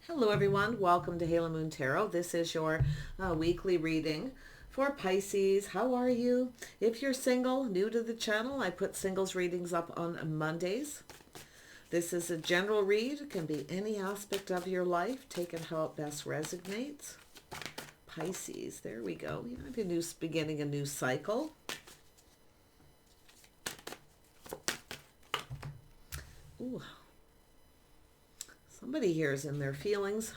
Hello everyone, welcome to Halo Moon Tarot. This is your weekly reading for Pisces. How are you? If you're single, new to the channel, I put singles readings up on Mondays. This is a general read. It can be any aspect of your life, taken how it best resonates. Pisces, there we go. You have a new beginning, a new cycle. Ooh. Somebody here is in their feelings.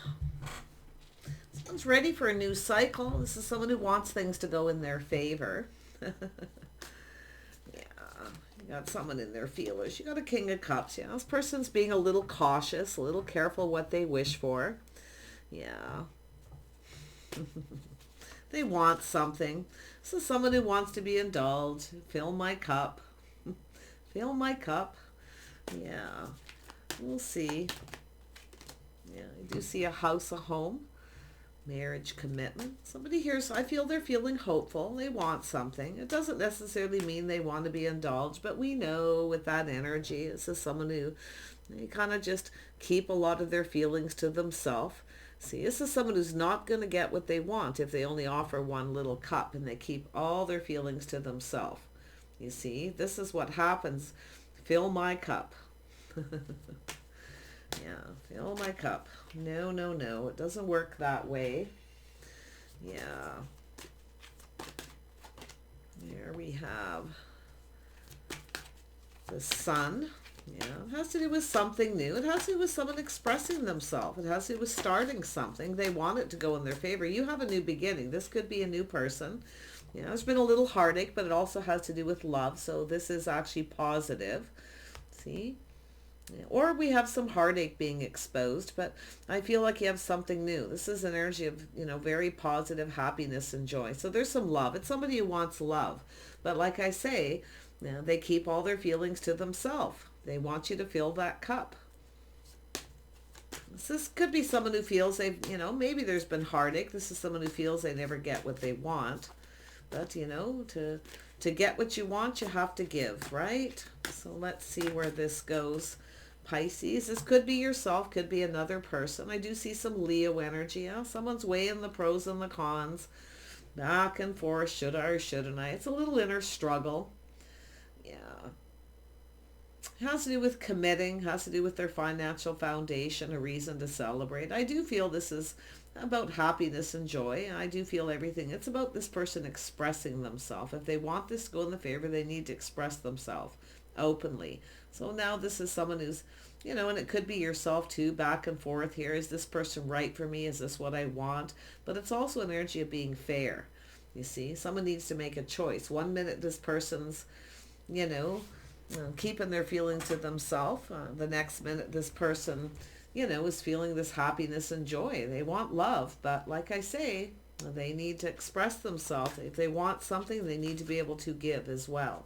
Someone's ready for a new cycle. This is someone who wants things to go in their favor. Yeah, you got someone in their feelers. You got a King of Cups. Yeah, this person's being a little cautious, a little careful what they wish for. Yeah. They want something. This is someone who wants to be indulged. Fill my cup. Fill my cup. Yeah. We'll see. Yeah, I do see a house, a home, marriage, commitment. Somebody here, so I feel they're feeling hopeful. They want something. It doesn't necessarily mean they want to be indulged, but we know with that energy, this is someone who they kind of just keep a lot of their feelings to themselves. See, this is someone who's not going to get what they want if they only offer one little cup and they keep all their feelings to themselves. You see, this is what happens. Fill my cup. Yeah, fill my cup. No, no, no. It doesn't work that way. Yeah. There we have the Sun. Yeah, it has to do with something new. It has to do with someone expressing themselves. It has to do with starting something. They want it to go in their favor. You have a new beginning. This could be a new person. Yeah, there's been a little heartache, but it also has to do with love. So this is actually positive. See? Or we have some heartache being exposed, but I feel like you have something new. This is an energy of, very positive happiness and joy. So there's some love. It's somebody who wants love. But like I say, they keep all their feelings to themselves. They want you to fill that cup. This could be someone who feels they've, maybe there's been heartache. This is someone who feels they never get what they want. But, to get what you want, you have to give, right? So let's see where this goes. Pisces, this could be yourself, could be another person. I do see some Leo energy. Yeah? Someone's weighing the pros and the cons. Back and forth, should I or shouldn't I? It's a little inner struggle. Yeah. It has to do with committing, has to do with their financial foundation, a reason to celebrate. I do feel this is about happiness and joy. And I do feel everything. It's about this person expressing themselves. If they want this to go in the favor, they need to express themselves openly. So now this is someone who's, and it could be yourself too, back and forth here. Is this person right for me? Is this what I want? But it's also an energy of being fair. You see, someone needs to make a choice. One minute this person's, keeping their feelings to themselves. The next minute this person, is feeling this happiness and joy. They want love, but like I say, they need to express themselves. If they want something, they need to be able to give as well.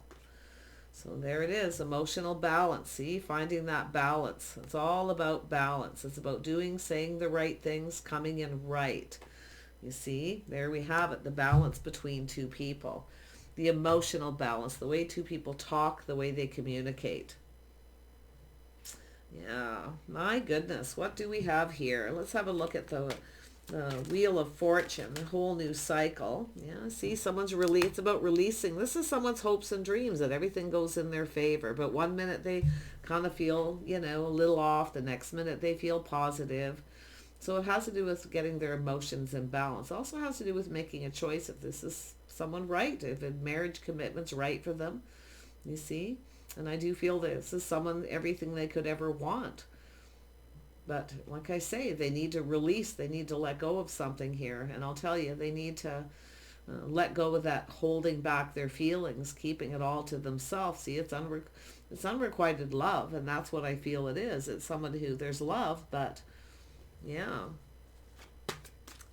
So there it is, emotional balance. See, finding that balance. It's all about balance. It's about doing, saying the right things, coming in right. You see, there we have it, the balance between two people. The emotional balance, the way two people talk, the way they communicate. Yeah, my goodness, what do we have here? Let's have a look at the Wheel of Fortune, a whole new cycle. Yeah, see, it's about releasing. This is someone's hopes and dreams, that everything goes in their favor. But one minute they kind of feel, a little off. The next minute they feel positive. So it has to do with getting their emotions in balance. It also has to do with making a choice if this is someone right, if a marriage commitment's right for them. You see? And I do feel this is someone, everything they could ever want. But like I say, they need to release, they need to let go of something here. And I'll tell you, they need to let go of that holding back their feelings, keeping it all to themselves. See, it's unrequited love, and that's what I feel it is. It's someone who, there's love, but yeah.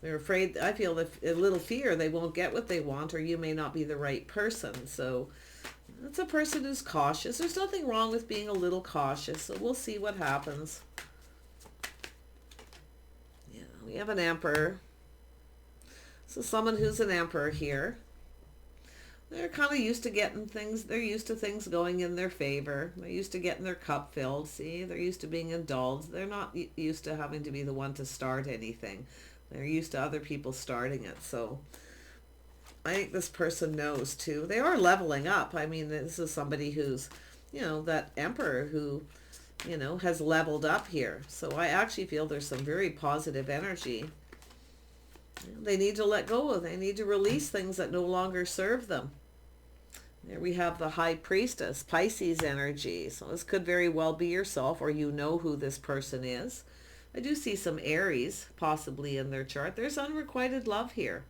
They're afraid, I feel a little fear they won't get what they want, or you may not be the right person. So it's a person who's cautious. There's nothing wrong with being a little cautious, so we'll see what happens. We have an Emperor. So someone who's an Emperor here. They're kind of used to getting things, they're used to things going in their favor. They're used to getting their cup filled. See, they're used to being indulged. They're not used to having to be the one to start anything. They're used to other people starting it. So I think this person knows too. They are leveling up. I mean, this is somebody who's, that emperor who, has leveled up here. So I actually feel there's some very positive energy. They need to let go of, they need to release things that no longer serve them. There we have the High Priestess, Pisces energy. So this could very well be yourself, or you know who this person is. I do see some Aries possibly in their chart. There's unrequited love here.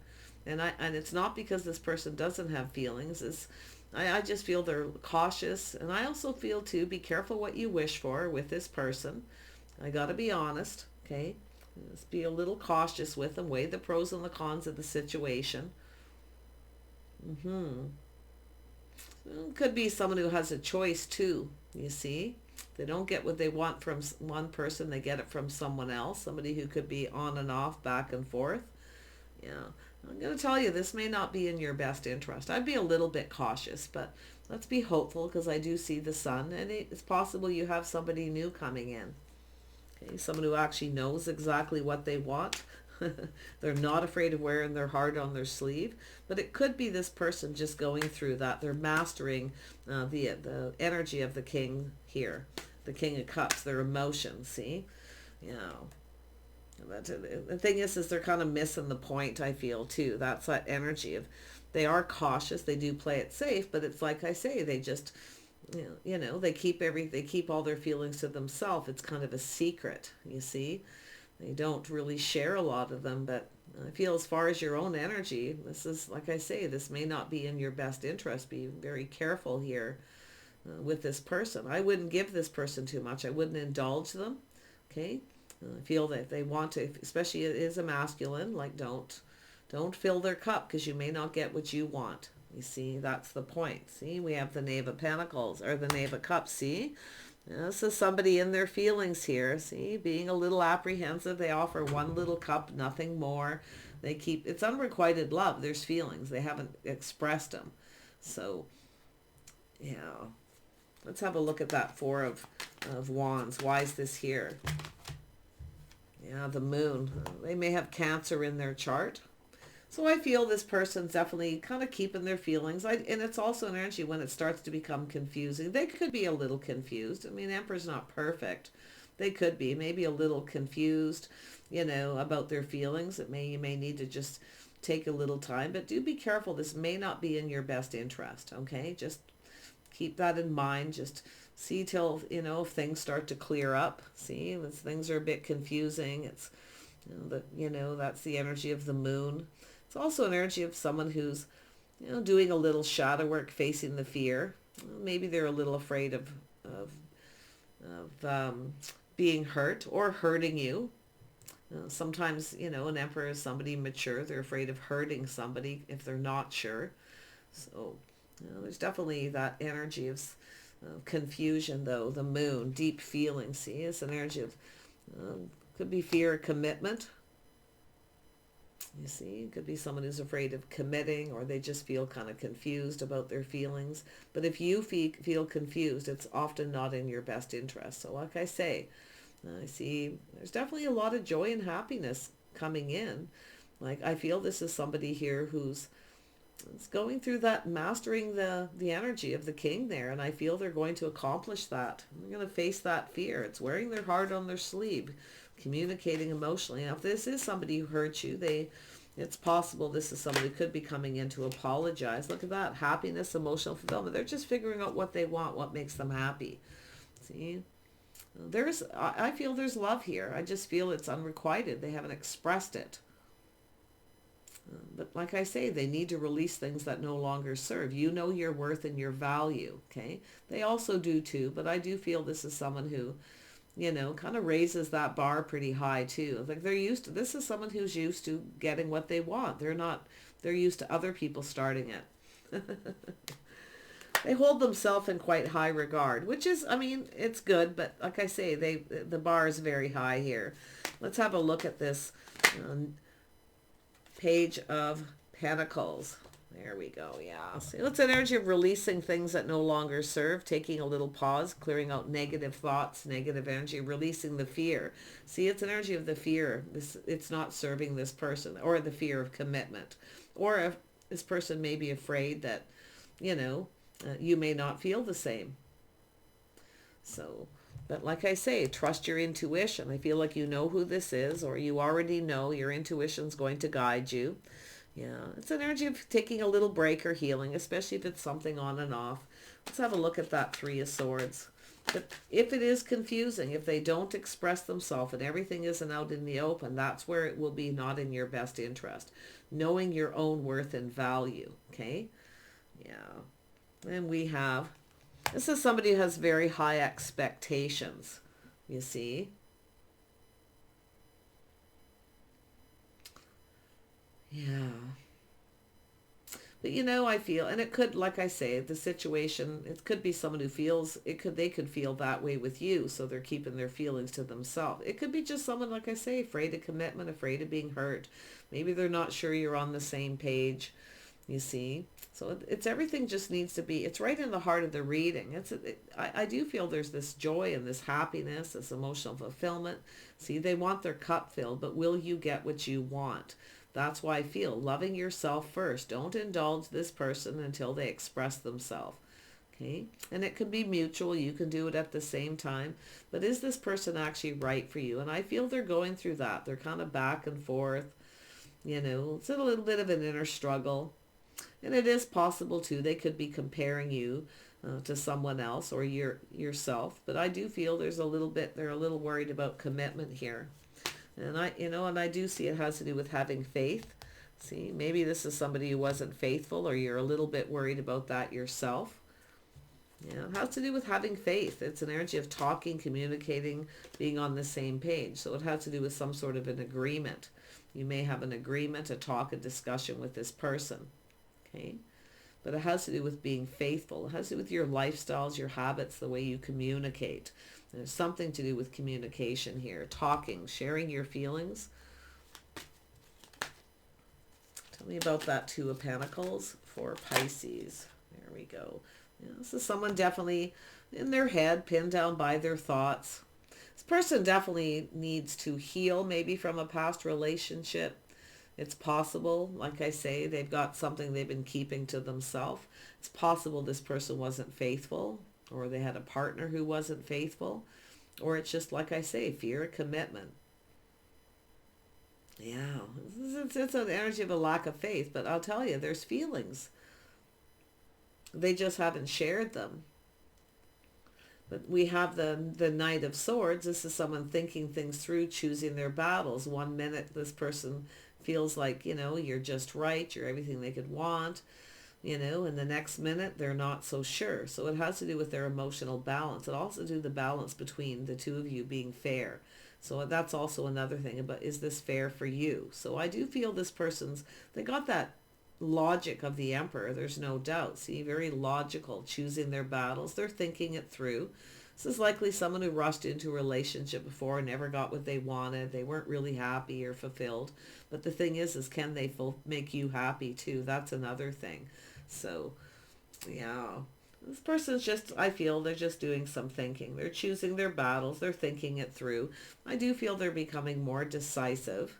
And it's not because this person doesn't have feelings. I just feel they're cautious. And I also feel too, be careful what you wish for with this person. I got to be honest, okay? Just be a little cautious with them. Weigh the pros and the cons of the situation. Could be someone who has a choice too, you see. They don't get what they want from one person, they get it from someone else. Somebody who could be on and off, back and forth. Yeah, I'm going to tell you, this may not be in your best interest. I'd be a little bit cautious, but let's be hopeful, because I do see the sun, and it's possible you have somebody new coming in. Okay, someone who actually knows exactly what they want. They're not afraid of wearing their heart on their sleeve, but it could be this person just going through that. They're mastering the energy of the king here, the King of Cups, their emotions, see? The thing is they're kind of missing the point, I feel, too. That's that energy of, they are cautious, they do play it safe, but it's like I say, they just, they keep all their feelings to themselves. It's kind of a secret, you see? They don't really share a lot of them, but I feel as far as your own energy, this is, like I say, this may not be in your best interest. Be very careful here with this person. I wouldn't give this person too much. I wouldn't indulge them, okay? I feel that if they want to, especially it is a masculine, like don't fill their cup, because you may not get what you want. You see, that's the point. See, we have the Knave of Pentacles, or the Knave of Cups, see? This is somebody in their feelings here, see, being a little apprehensive. They offer one little cup, nothing more. It's unrequited love. There's feelings. They haven't expressed them. So, yeah. Let's have a look at that Four of Wands. Why is this here? Yeah, the Moon. They may have Cancer in their chart. So I feel this person's definitely kind of keeping their feelings. And it's also an energy when it starts to become confusing. They could be a little confused. I mean, Emperor's not perfect. They could be maybe a little confused, about their feelings. You may need to just take a little time. But do be careful. This may not be in your best interest, okay? Just keep that in mind. Just see till, if things start to clear up. See, things are a bit confusing. It's, that's the energy of the Moon. It's also an energy of someone who's, doing a little shadow work, facing the fear. Maybe they're a little afraid of being hurt or hurting you. Sometimes, an Emperor is somebody mature. They're afraid of hurting somebody if they're not sure. So, there's definitely that energy of confusion, though. The Moon, deep feelings. See, it's an energy of, could be fear of commitment. You see, it could be someone who's afraid of committing, or they just feel kind of confused about their feelings. But if you feel confused, it's often not in your best interest. So like I say, I see there's definitely a lot of joy and happiness coming in. Like I feel this is somebody here who's going through that, mastering the energy of the king there. And I feel they're going to accomplish that. They're going to face that fear. It's wearing their heart on their sleeve. Communicating emotionally. Now, if this is somebody who hurt you, it's possible this is somebody who could be coming in to apologize. Look at that. Happiness, emotional fulfillment. They're just figuring out what they want, what makes them happy. See? I feel there's love here. I just feel it's unrequited. They haven't expressed it. But like I say, they need to release things that no longer serve. You know your worth and your value, okay? They also do too, but I do feel this is someone who, kind of raises that bar pretty high too. Like this is someone who's used to getting what they want. They're used to other people starting it. They hold themselves in quite high regard, which is, it's good, but like I say, the bar is very high here. Let's have a look at this Page of Pentacles. There we go. Yeah. So it's an energy of releasing things that no longer serve, taking a little pause, clearing out negative thoughts, negative energy, releasing the fear. See, it's an energy of the fear. It's not serving this person, or the fear of commitment, or if this person may be afraid that, you know, you may not feel the same. So, but like I say, trust your intuition. I feel like you know who this is, or you already know your intuition's going to guide you. Yeah, it's an energy of taking a little break or healing, especially if it's something on and off. Let's have a look at that Three of Swords. But if it is confusing, if they don't express themselves and everything isn't out in the open, that's where it will be not in your best interest. Knowing your own worth and value, okay? Yeah. And we have, this is somebody who has very high expectations, you see? Yeah. But I feel, and it could, like I say, the situation, it could be someone who feels, they could feel that way with you, so they're keeping their feelings to themselves. It could be just someone, like I say, afraid of commitment, afraid of being hurt. Maybe they're not sure you're on the same page, you see. So it's everything just needs to be, it's right in the heart of the reading. I do feel there's this joy and this happiness, this emotional fulfillment. See, they want their cup filled, but will you get what you want? That's why I feel loving yourself first. Don't indulge this person until they express themselves. Okay? And it can be mutual. You can do it at the same time. But is this person actually right for you? And I feel they're going through that. They're kind of back and forth. It's a little bit of an inner struggle. And it is possible too. They could be comparing you to someone else or yourself. But I do feel they're a little worried about commitment here. And I do see it has to do with having faith. See, maybe this is somebody who wasn't faithful, or you're a little bit worried about that yourself. Yeah, it has to do with having faith. It's an energy of talking, communicating, being on the same page. So it has to do with some sort of an agreement. You may have an agreement, a talk, a discussion with this person. Okay? But it has to do with being faithful. It has to do with your lifestyles, your habits, the way you communicate. There's something to do with communication here. Talking, sharing your feelings. Tell me about that Two of Pentacles for Pisces. There we go. Yeah, this is someone definitely in their head, pinned down by their thoughts. This person definitely needs to heal, maybe from a past relationship. It's possible, like I say, they've got something they've been keeping to themselves. It's possible this person wasn't faithful, or they had a partner who wasn't faithful, or it's just, like I say, fear of commitment. Yeah, it's an energy of a lack of faith, but I'll tell you, there's feelings. They just haven't shared them. But we have the Knight of Swords. This is someone thinking things through, choosing their battles. 1 minute, this person feels like, you're just right, you're everything they could want. And the next minute they're not so sure. So it has to do with their emotional balance. It also do the balance between the two of you being fair. So that's also another thing about, is this fair for you? So I do feel this person's, they got that logic of the Emperor, there's no doubt. See, very logical, choosing their battles. They're thinking it through. This is likely someone who rushed into a relationship before and never got what they wanted. They weren't really happy or fulfilled. But the thing is can they make you happy too? That's another thing. So, yeah, this person's just, I feel they're just doing some thinking. They're choosing their battles. They're thinking it through. I do feel they're becoming more decisive.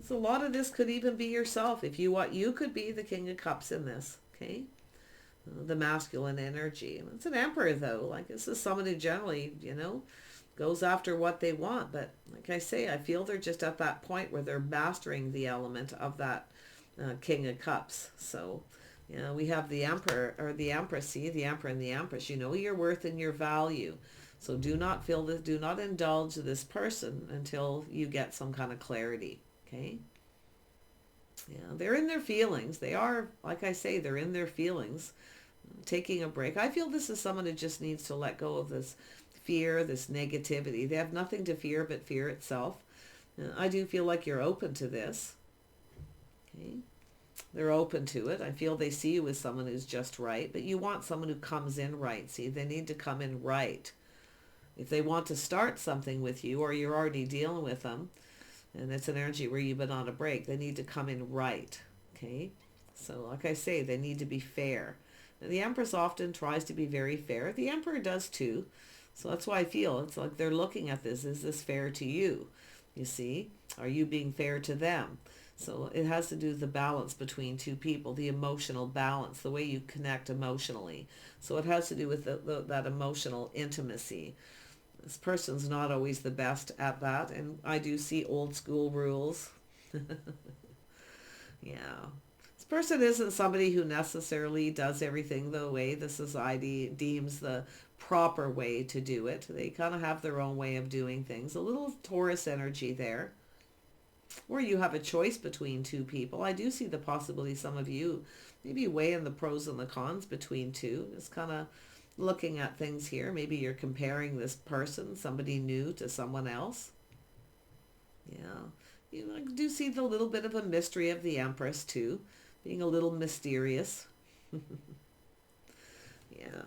So a lot of this could even be yourself. If you could be the King of Cups in this, okay? The masculine energy. It's an Emperor, though. Like, this is someone who generally, goes after what they want. But like I say, I feel they're just at that point where they're mastering the element of that King of Cups. So, we have the Emperor or the Empress. See, the Emperor and the Empress. You know your worth and your value. So do not indulge this person until you get some kind of clarity. Okay? Yeah, they're in their feelings. They are, like I say, they're in their feelings. Taking a break. I feel this is someone who just needs to let go of this fear, this negativity. They have nothing to fear but fear itself. I do feel like you're open to this. Okay? They're open to it. I feel they see you as someone who's just right, but you want someone who comes in right. See, they need to come in right. If they want to start something with you, or you're already dealing with them, And it's an energy where you've been on a break. They need to come in right. Okay? So like I say, they need to be fair. And the Empress often tries to be very fair. The Emperor does too. So that's why I feel it's like they're looking at this. Is this fair to you? You see? Are you being fair to them? So it has to do with the balance between two people, the emotional balance, the way you connect emotionally. So it has to do with that emotional intimacy. This person's not always the best at that, and I do see old school rules. Yeah. This person isn't somebody who necessarily does everything the way the society deems the proper way to do it. They kind of have their own way of doing things. A little Taurus energy there. Or you have a choice between two people. I do see the possibility some of you maybe weighing the pros and the cons between two. Just kind of looking at things here. Maybe you're comparing this person, somebody new, to someone else. Yeah. You know, I do see the little bit of a mystery of the Empress too. Being a little mysterious. Yeah.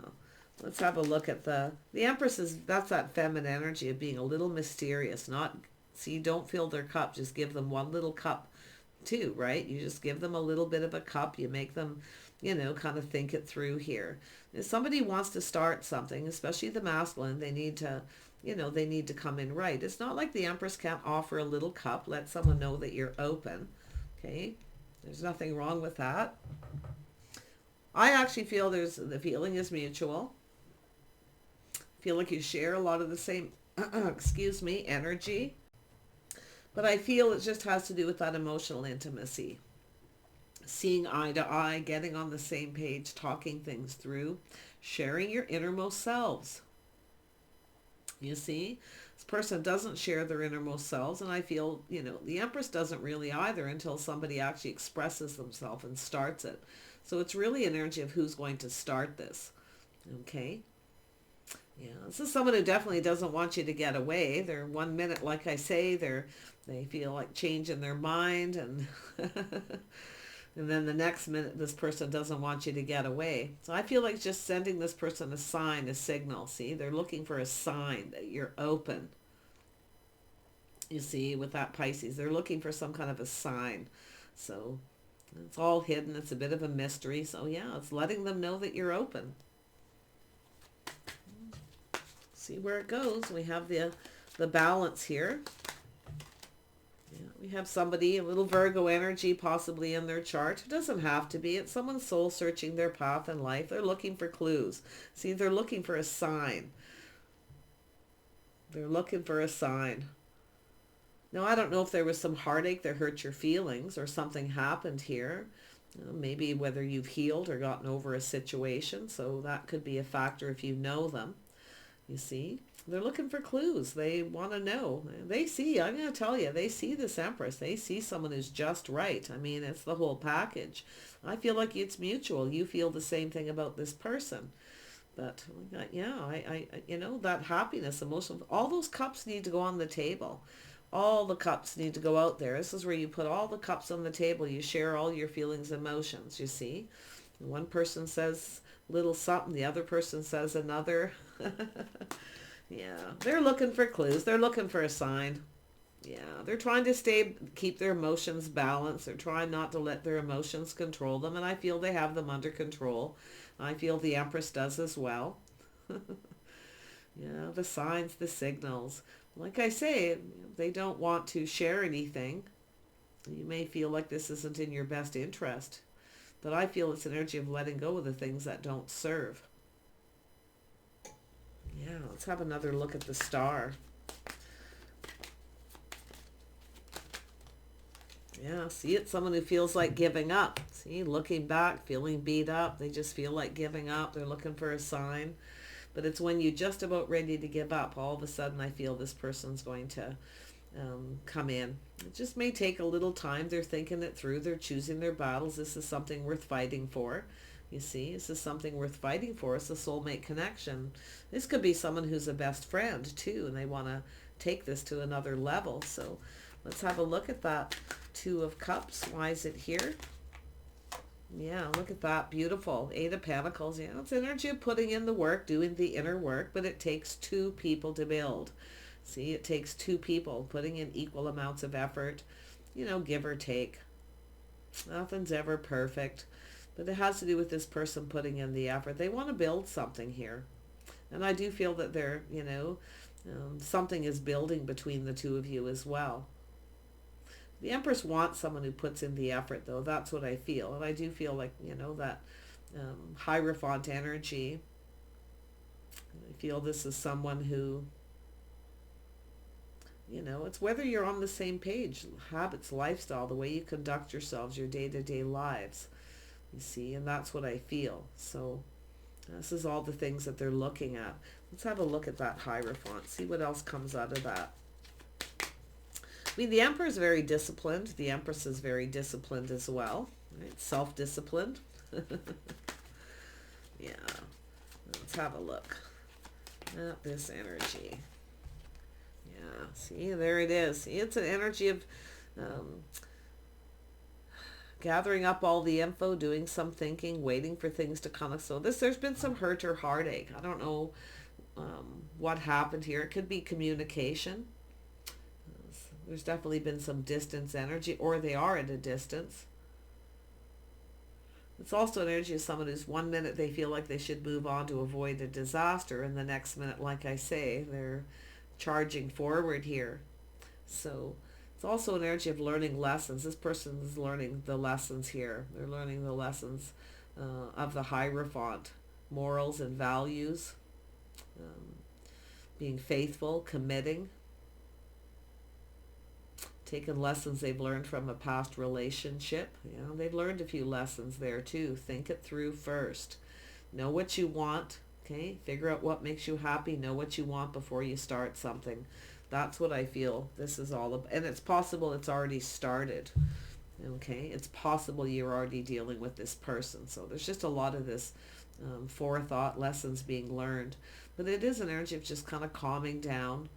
Let's have a look at the Empress that's that feminine energy of being a little mysterious. Not, see, don't fill their cup. Just give them one little cup too, right? You just give them a little bit of a cup. You make them, kind of think it through here. If somebody wants to start something, especially the masculine, they need to, they need to come in right. It's not like the Empress can't offer a little cup. Let someone know that you're open. Okay? There's nothing wrong with that. I actually feel the feeling is mutual. I feel like you share a lot of the same, energy. But I feel it just has to do with that emotional intimacy. Seeing eye to eye, getting on the same page, talking things through, sharing your innermost selves. You see, this person doesn't share their innermost selves, and I feel, the Empress doesn't really either until somebody actually expresses themselves and starts it. So it's really an energy of who's going to start this. Okay? Yeah, this is someone who definitely doesn't want you to get away. They're 1 minute, like I say, they feel like changing their mind, and and then the next minute this person doesn't want you to get away. So I feel like just sending this person a sign, a signal. See, they're looking for a sign that you're open. You see, with that Pisces, they're looking for some kind of a sign. So it's all hidden. It's a bit of a mystery. So yeah, it's letting them know that you're open. See where it goes. We have the balance here. Yeah, we have somebody, a little Virgo energy possibly in their chart. It doesn't have to be. It's someone soul searching their path in life. They're looking for clues. See, they're looking for a sign. They're looking for a sign. Now, I don't know if there was some heartache that hurt your feelings or something happened here. Maybe whether you've healed or gotten over a situation. So that could be a factor if you know them. You see, they're looking for clues. They want to know. They see, I'm going to tell you, they see this Empress. They see someone who's just right. I mean, it's the whole package. I feel like it's mutual. You feel the same thing about this person. But yeah, I that happiness, emotion, all those cups need to go on the table. All the cups need to go out there. This is where you put all the cups on the table. You share all your feelings, emotions, you see. One person says little something, the other person says another. Yeah, they're looking for clues. They're looking for a sign. Yeah, they're trying to keep their emotions balanced. They're trying not to let their emotions control them, and I feel they have them under control. I feel the Empress does as well. Yeah, the signs, the signals. Like I say, they don't want to share anything. You may feel like this isn't in your best interest, but I feel it's an energy of letting go of the things that don't serve. Yeah, let's have another look at the star. Yeah, see, it's someone who feels like giving up. See, looking back, feeling beat up. They just feel like giving up. They're looking for a sign. But it's when you're just about ready to give up, all of a sudden I feel this person's going to come in. It just may take a little time. They're thinking it through. They're choosing their battles. This is something worth fighting for. You see, this is something worth fighting for. It's a soulmate connection. This could be someone who's a best friend too, and they want to take this to another level. So let's have a look at that Two of Cups. Why is it here? Yeah, look at that. Beautiful. Eight of Pentacles. Yeah, it's energy of putting in the work, doing the inner work, but it takes two people to build. See, it takes two people putting in equal amounts of effort, give or take. Nothing's ever perfect, but it has to do with this person putting in the effort. They want to build something here. And I do feel that they're, something is building between the two of you as well. The Empress wants someone who puts in the effort, though. That's what I feel. And I do feel like, that Hierophant energy. I feel this is someone who, it's whether you're on the same page, habits, lifestyle, the way you conduct yourselves, your day-to-day lives, you see, and that's what I feel. So this is all the things that they're looking at. Let's have a look at that Hierophant, see what else comes out of that. I mean, the Emperor is very disciplined. The Empress is very disciplined as well, right? Self-disciplined. Yeah, let's have a look at this energy. Yeah, see, there it is. See, it's an energy of gathering up all the info, doing some thinking, waiting for things to come. So there's been some hurt or heartache. I don't know what happened here. It could be communication. There's definitely been some distance energy, or they are at a distance. It's also an energy of someone who's 1 minute they feel like they should move on to avoid a disaster, and the next minute, like I say, they're charging forward here. So it's also an energy of learning lessons. This person is learning the lessons here. They're learning the lessons of the Hierophant, morals and values, being faithful, committing, taking lessons they've learned from a past relationship. They've learned a few lessons there too. Think it through first. Know what you want. Okay, figure out what makes you happy. Know what you want before you start something. That's what I feel this is all about. And it's possible it's already started. Okay, it's possible you're already dealing with this person. So there's just a lot of this forethought, lessons being learned. But it is an energy of just kind of calming down.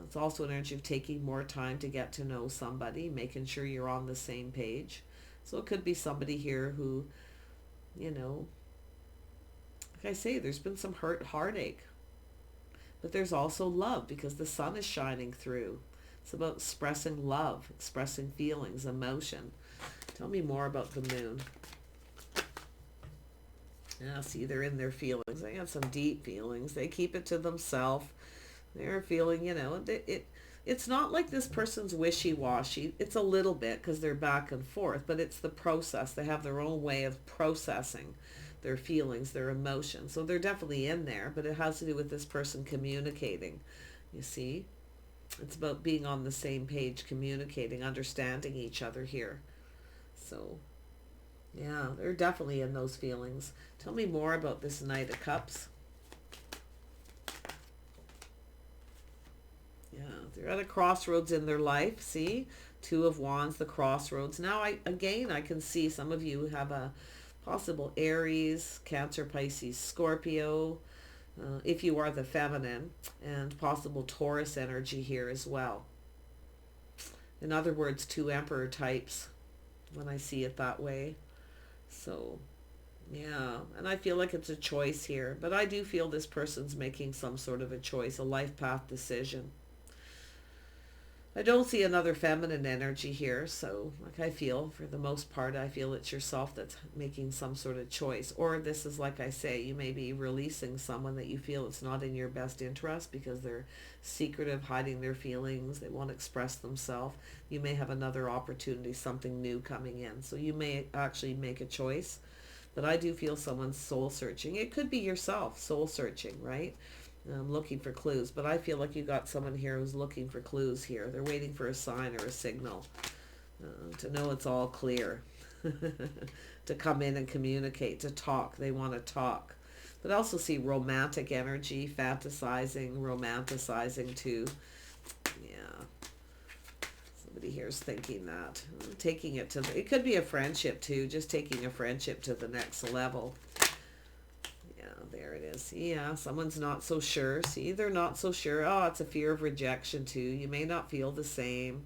It's also an energy of taking more time to get to know somebody, making sure you're on the same page. So it could be somebody here who, like I say, there's been some heartache. But there's also love, because the sun is shining through. It's about expressing love, expressing feelings, emotion. Tell me more about the moon. Yeah, see, they're in their feelings. They have some deep feelings. They keep it to themselves. They're feeling, it's not like this person's wishy-washy. It's a little bit because they're back and forth, but it's the process. They have their own way of processing their feelings, their emotions. So they're definitely in there, but it has to do with this person communicating. You see? It's about being on the same page, communicating, understanding each other here. So, yeah, they're definitely in those feelings. Tell me more about this Knight of Cups. Yeah, they're at a crossroads in their life. See? Two of Wands, the crossroads. Now, I can see some of you have a possible Aries, Cancer, Pisces, Scorpio, if you are the feminine, and possible Taurus energy here as well. In other words, two Emperor types when I see it that way. So, yeah, and I feel like it's a choice here. But I do feel this person's making some sort of a choice, a life path decision. I don't see another feminine energy here, so like I feel, for the most part, I feel it's yourself that's making some sort of choice. Or this is, like I say, you may be releasing someone that you feel it's not in your best interest because they're secretive, hiding their feelings, they won't express themselves. You may have another opportunity, something new coming in. So you may actually make a choice. But I do feel someone's soul searching. It could be yourself, soul searching, right? Looking for clues, but I feel like you got someone here who's looking for clues here. They're waiting for a sign or a signal to know it's all clear, to come in and communicate, to talk. They want to talk. But I also see romantic energy, fantasizing, romanticizing too. Yeah. Somebody here is thinking that. Taking it to it could be a friendship too, just taking a friendship to the next level. There it is. Yeah, someone's not so sure. See, they're not so sure. Oh, it's a fear of rejection too. You may not feel the same.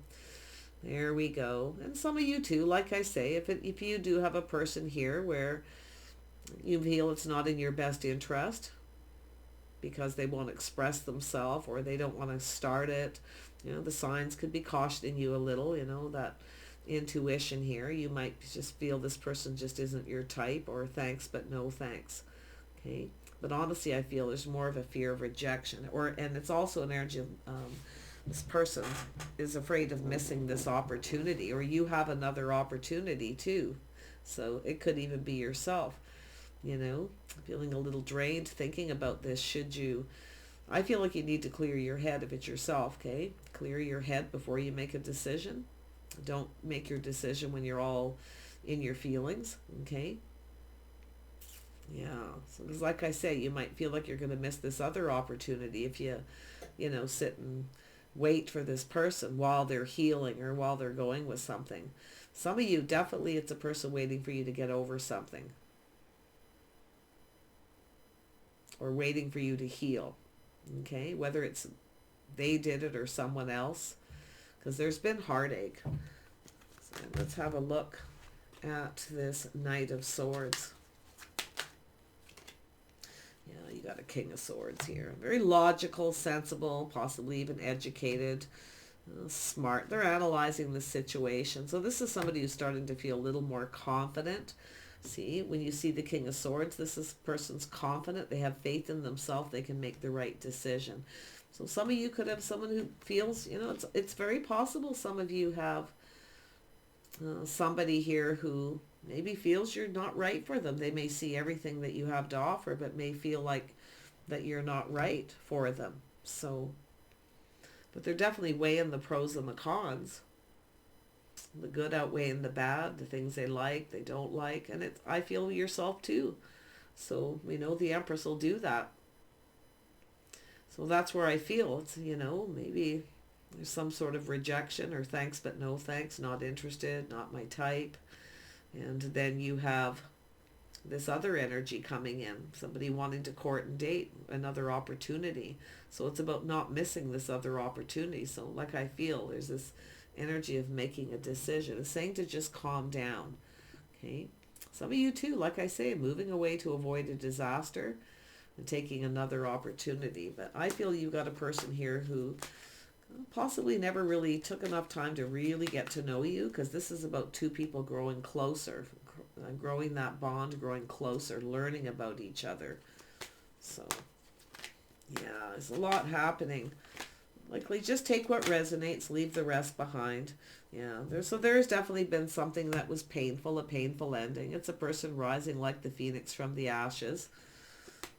There we go. And some of you too, like I say, if you do have a person here where you feel it's not in your best interest, because they won't express themselves or they don't want to start it. You know, the signs could be cautioning you a little, you know, that intuition here. You might just feel this person just isn't your type, or thanks but no thanks. Okay, but honestly, I feel there's more of a fear of rejection, and it's also an energy of this person is afraid of missing this opportunity, or you have another opportunity too. So it could even be yourself, you know, feeling a little drained thinking about this. I feel like you need to clear your head if it's yourself, okay? Clear your head before you make a decision. Don't make your decision when you're all in your feelings, okay? Yeah, so because like I say, you might feel like you're going to miss this other opportunity if you know, sit and wait for this person while they're healing or while they're going with something. Some of you, definitely it's a person waiting for you to get over something, or waiting for you to heal, okay? Whether it's they did it or someone else, because there's been heartache. So let's have a look at this Knight of Swords. Yeah, you got a King of Swords here. Very logical, sensible, possibly even educated, smart. They're analyzing the situation. So this is somebody who's starting to feel a little more confident. See, when you see the King of Swords, this is person's confident. They have faith in themselves. They can make the right decision. So some of you could have someone who feels, you know, it's very possible some of you have somebody here who maybe feels you're not right for them. They may see everything that you have to offer, but may feel like that you're not right for them. So, but they're definitely weighing the pros and the cons. The good outweighing the bad, the things they like, they don't like, and I feel yourself too. So, you know, the Empress will do that. So that's where I feel it's, you know, maybe there's some sort of rejection or thanks but no thanks, not interested, not my type. And then you have this other energy coming in, somebody wanting to court and date, another opportunity. So it's about not missing this other opportunity. So like I feel there's this energy of making a decision. It's saying to just calm down. Okay. Some of you too, like I say, moving away to avoid a disaster and taking another opportunity. But I feel you've got a person here who possibly never really took enough time to really get to know you, because this is about two people growing closer, growing that bond, growing closer, learning about each other. So yeah, there's a lot happening. Likely just take what resonates, leave the rest behind. Yeah, there's definitely been something that was painful, a painful ending. It's a person rising like the phoenix from the ashes.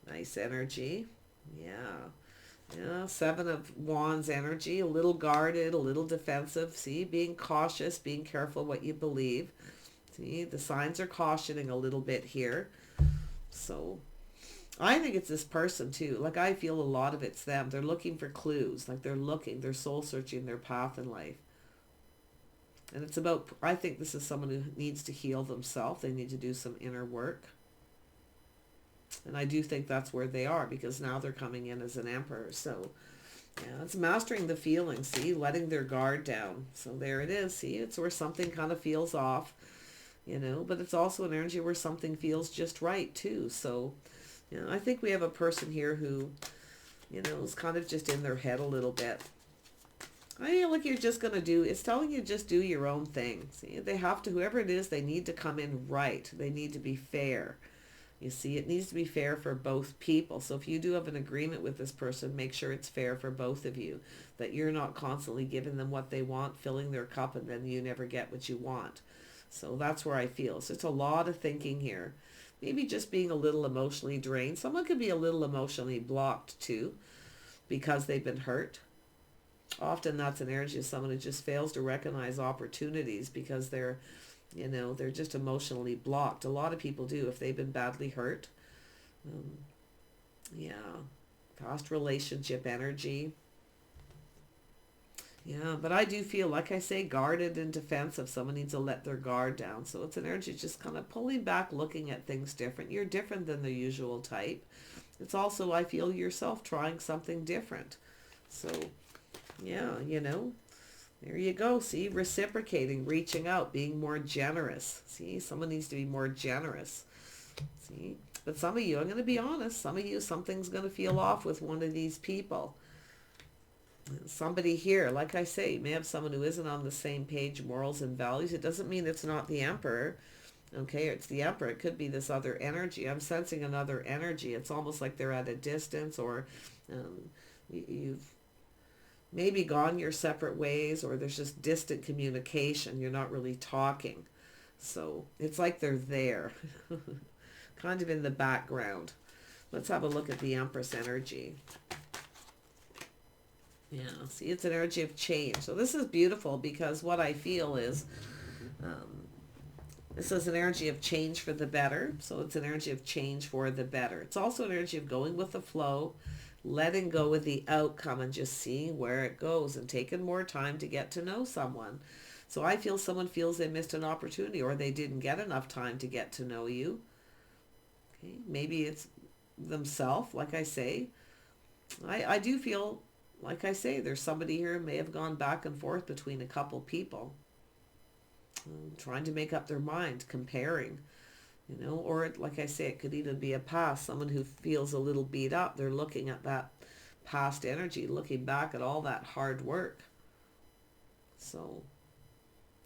Nice energy. Yeah. Yeah, Seven of Wands energy, a little guarded, a little defensive. See, being cautious, being careful what you believe. See, the signs are cautioning a little bit here. So I think it's this person too. Like I feel a lot of it's them. They're looking for clues. Like they're soul searching their path in life. And it's about, I think this is someone who needs to heal themselves. They need to do some inner work. And I do think that's where they are, because now they're coming in as an emperor. So yeah, it's mastering the feelings, see, letting their guard down. So there it is, see, it's where something kind of feels off, you know, but it's also an energy where something feels just right too. So, you know, I think we have a person here who, you know, is kind of just in their head a little bit. I feel like you're just going to it's telling you just do your own thing. See, they have to, whoever it is, they need to come in right. They need to be fair. You see, it needs to be fair for both people. So if you do have an agreement with this person, make sure it's fair for both of you. That you're not constantly giving them what they want, filling their cup, and then you never get what you want. So that's where I feel. So it's a lot of thinking here. Maybe just being a little emotionally drained. Someone could be a little emotionally blocked too, because they've been hurt. Often that's an energy of someone who just fails to recognize opportunities because they're just emotionally blocked. A lot of people do if they've been badly hurt. Yeah. Past relationship energy. Yeah, but I do feel, like I say, guarded and defensive. Someone needs to let their guard down. So it's an energy just kind of pulling back, looking at things different. You're different than the usual type. It's also, I feel, yourself trying something different. So, yeah, there you go. See, reciprocating, reaching out, being more generous. See, someone needs to be more generous. See, But some of you, I'm going to be honest, some of you, something's going to feel off with one of these people. Somebody here, like I say, you may have someone who isn't on the same page, morals and values. It doesn't mean it's not the Emperor. Okay, it's the Emperor. It could be this other energy. I'm sensing another energy. It's almost like they're at a distance, or you've maybe gone your separate ways, or there's just distant communication. You're not really talking. So it's like they're there, kind of in the background. Let's have a look at the Empress energy. Yeah, see, it's an energy of change. So this is beautiful, because what I feel is this is an energy of change for the better. So it's an energy of change for the better. It's also an energy of going with the flow, letting go of the outcome and just seeing where it goes, and taking more time to get to know someone. So I feel someone feels they missed an opportunity, or they didn't get enough time to get to know you. Okay, maybe it's themselves, like I say. I do feel, like I say, there's somebody here who may have gone back and forth between a couple people, trying to make up their mind, comparing, or like I say, it could even be a past, someone who feels a little beat up. They're looking at that past energy, looking back at all that hard work. So,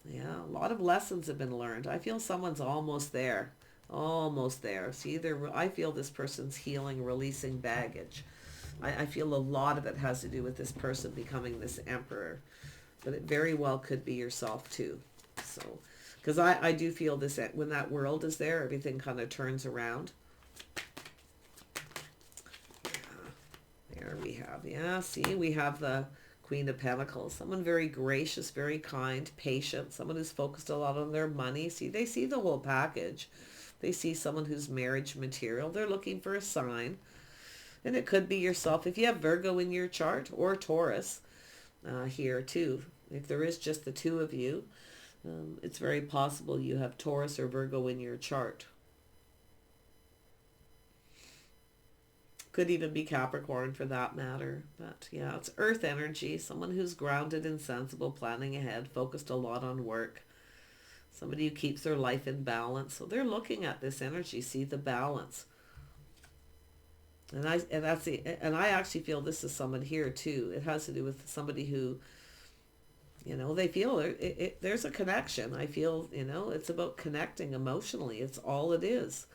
yeah, a lot of lessons have been learned. I feel someone's almost there, almost there. See, I feel this person's healing, releasing baggage. I feel a lot of it has to do with this person becoming this Emperor, but it very well could be yourself too. So, because I do feel this, when that world is there, everything kind of turns around. Yeah, there we have, yeah, see, we have the Queen of Pentacles. Someone very gracious, very kind, patient, someone who's focused a lot on their money. See, they see the whole package. They see someone who's marriage material. They're looking for a sign. And it could be yourself. If you have Virgo in your chart, or Taurus here too, if there is just the two of you, it's very possible you have Taurus or Virgo in your chart. Could even be Capricorn for that matter. But yeah, it's earth energy. Someone who's grounded and sensible, planning ahead, focused a lot on work. Somebody who keeps their life in balance. So they're looking at this energy, see the balance. And I actually feel this is someone here too. It has to do with somebody who, they feel there's a connection. I feel, it's about connecting emotionally. It's all it is.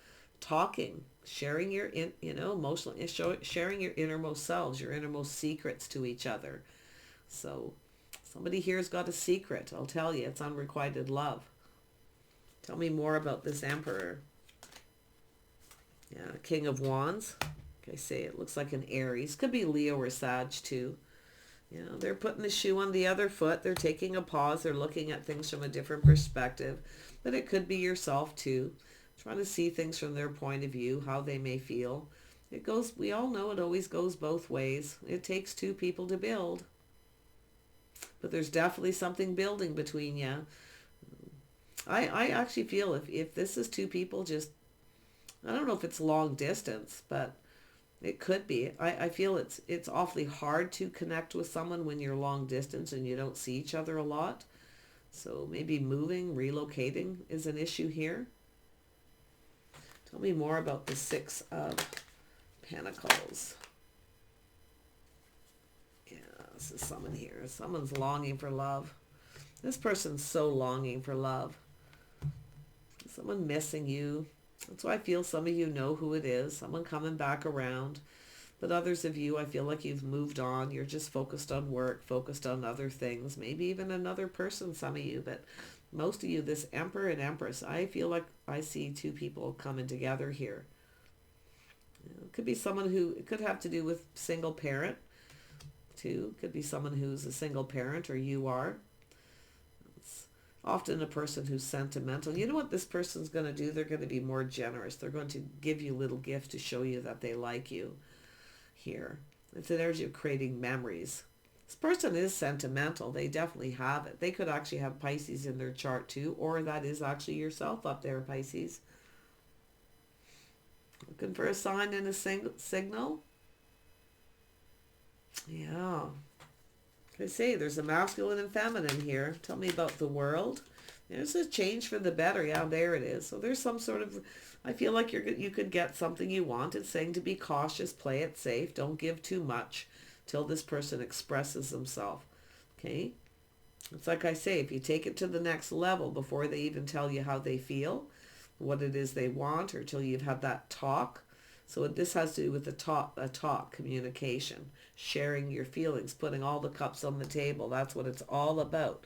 Talking, sharing your, emotional, sharing your innermost selves, your innermost secrets to each other. So somebody here's got a secret. I'll tell you, it's unrequited love. Tell me more about this Emperor. Yeah, King of Wands. Like I say, it looks like an Aries. Could be Leo or Sag too. They're putting the shoe on the other foot. They're taking a pause. They're looking at things from a different perspective. But it could be yourself too. Trying to see things from their point of view, how they may feel. We all know it always goes both ways. It takes two people to build. But there's definitely something building between you. I actually feel if this is two people just, I don't know if it's long distance, but it could be. I feel it's awfully hard to connect with someone when you're long distance and you don't see each other a lot. So maybe moving, relocating is an issue here. Tell me more about the Six of Pentacles. Yeah, this is someone here. Someone's longing for love. This person's so longing for love. Someone missing you. That's why I feel some of you know who it is. Someone coming back around. But others of you, I feel like you've moved on. You're just focused on work, focused on other things. Maybe even another person, some of you. But most of you, this Emperor and Empress, I feel like I see two people coming together here. It could be someone who, it could have to do with single parent too. It could be someone who's a single parent, or you are. It's often a person who's sentimental. You know what this person's going to do? They're going to be more generous. They're going to give you little gifts to show you that they like you here. It's an energy of creating memories. This person is sentimental. They definitely have it. They could actually have Pisces in their chart too, or that is actually yourself up there, Pisces. Looking for a sign and a signal? Yeah. Like I say, there's a masculine and feminine here. Tell me about the world. There's a change for the better. Yeah, there it is. So there's some sort of, I feel like you could get something you want. It's saying to be cautious, play it safe, don't give too much till this person expresses himself. Okay? It's like I say, if you take it to the next level before they even tell you how they feel, what it is they want, or till you've had that talk. So this has to do with a talk, communication, sharing your feelings, putting all the cups on the table. That's what it's all about.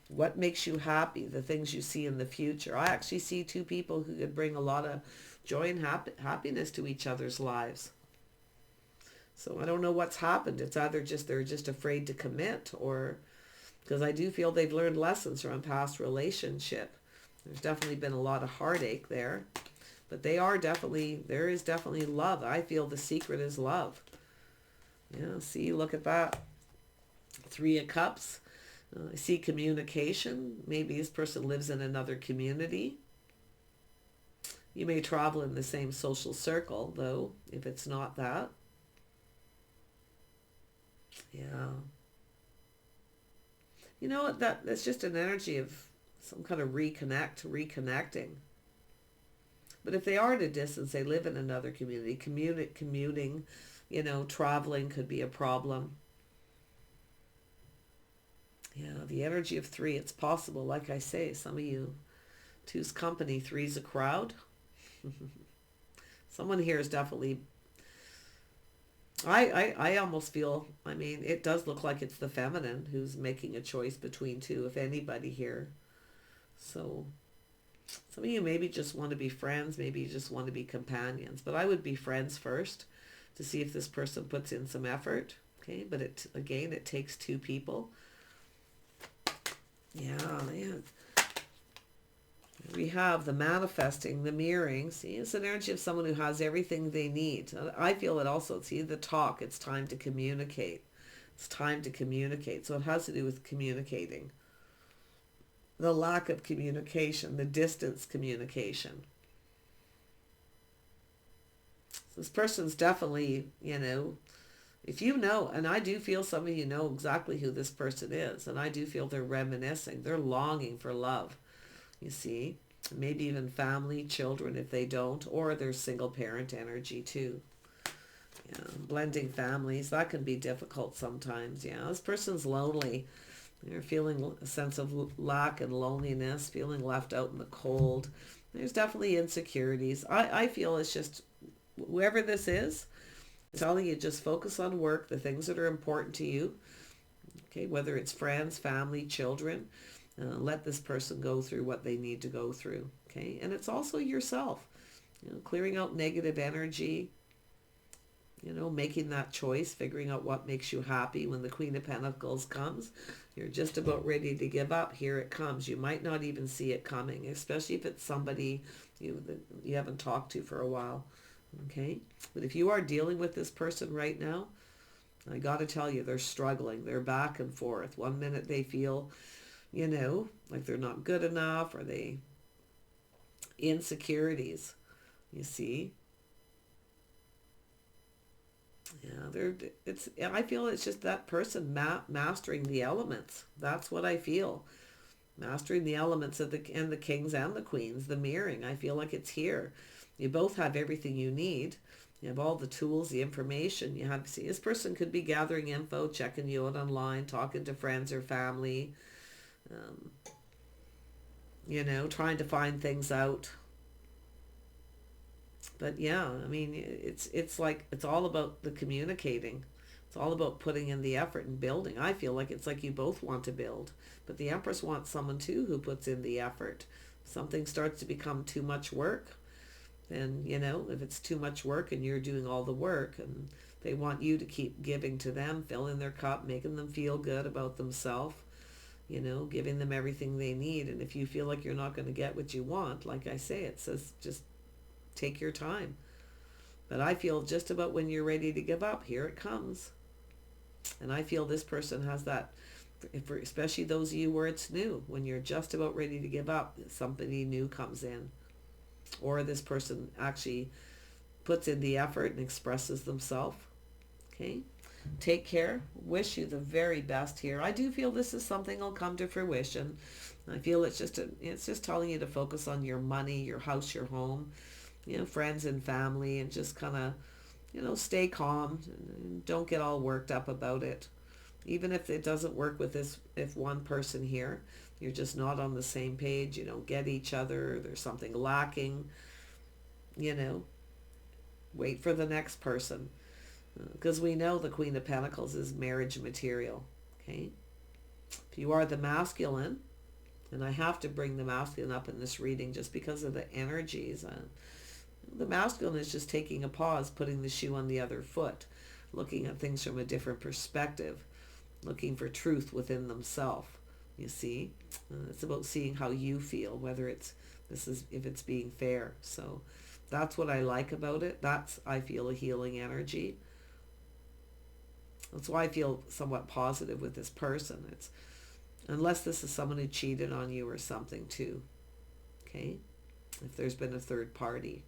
What makes you happy, the things you see in the future. I actually see two people who could bring a lot of joy and happiness to each other's lives. So I don't know what's happened. It's either they're just afraid to commit, or because I do feel they've learned lessons from a past relationship. There's definitely been a lot of heartache there, but there is definitely love. I feel the secret is love. Yeah, see, look at that. 3 of Cups. I see communication. Maybe this person lives in another community. You may travel in the same social circle, though, if it's not that. Yeah. You know what? That's just an energy of some kind of reconnecting. But if they are at a distance, they live in another community, commuting, traveling could be a problem. Yeah, the energy of 3, it's possible. Like I say, some of you, 2's company, 3's a crowd. Someone here is definitely, I almost feel, it does look like it's the feminine who's making a choice between 2, if anybody here. So some of you maybe just want to be friends, maybe you just want to be companions, but I would be friends first to see if this person puts in some effort. Okay, but it takes 2 people. Yeah. We have the manifesting, the mirroring. See, it's an energy of someone who has everything they need. I feel it also. See, the talk, it's time to communicate. It's time to communicate. So it has to do with communicating. The lack of communication, the distance communication. So this person's definitely, if you know, and I do feel some of you know exactly who this person is, and I do feel they're reminiscing, they're longing for love, you see, maybe even family, children if they don't, or there's single parent energy too. Yeah, blending families, that can be difficult sometimes. Yeah, this person's lonely. They're feeling a sense of lack and loneliness, feeling left out in the cold. There's definitely insecurities. I feel it's just, whoever this is, telling you just focus on work, the things that are important to you. Okay, whether it's friends, family, children, let this person go through what they need to go through. Okay, and it's also yourself, clearing out negative energy, making that choice, figuring out what makes you happy. When the Queen of Pentacles comes, you're just about ready to give up. Here it comes. You might not even see it coming, especially if it's somebody you haven't talked to for a while. Okay, but if you are dealing with this person right now, I got to tell you, they're struggling. They're back and forth. One minute they feel, like they're not good enough, or they insecurities, you see. Yeah, I feel it's just that person mastering the elements. That's what I feel. Mastering the elements of the kings and the queens, the mirroring. I feel like it's here. You both have everything you need. You have all the tools, the information. This person could be gathering info, checking you out online, talking to friends or family, trying to find things out. But yeah, it's like, it's all about the communicating. It's all about putting in the effort and building. I feel like it's like you both want to build, but the Empress wants someone too who puts in the effort. Something starts to become too much work, then, if it's too much work and you're doing all the work, and they want you to keep giving to them, filling their cup, making them feel good about themselves, giving them everything they need. And if you feel like you're not going to get what you want, like I say, it says just take your time. But I feel just about when you're ready to give up, here it comes. And I feel this person has that, especially those of you where it's new, when you're just about ready to give up, somebody new comes in. Or this person actually puts in the effort and expresses themselves. Okay? Take care. Wish you the very best here. I do feel this is something that'll come to fruition. I feel it's just telling you to focus on your money, your house, your home, friends and family, and just kind of, stay calm and don't get all worked up about it. Even if it doesn't work with if one person here, you're just not on the same page, you don't get each other, there's something lacking, wait for the next person. Because we know the Queen of Pentacles is marriage material, okay? If you are the masculine, and I have to bring the masculine up in this reading just because of the energies, the masculine is just taking a pause, putting the shoe on the other foot, looking at things from a different perspective, looking for truth within themselves, you see? It's about seeing how you feel, whether if it's being fair. So that's what I like about it. That's, I feel, a healing energy. That's why I feel somewhat positive with this person. It's unless this is someone who cheated on you or something too. Okay? If there's been a third party.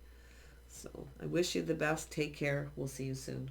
So I wish you the best. Take care. We'll see you soon.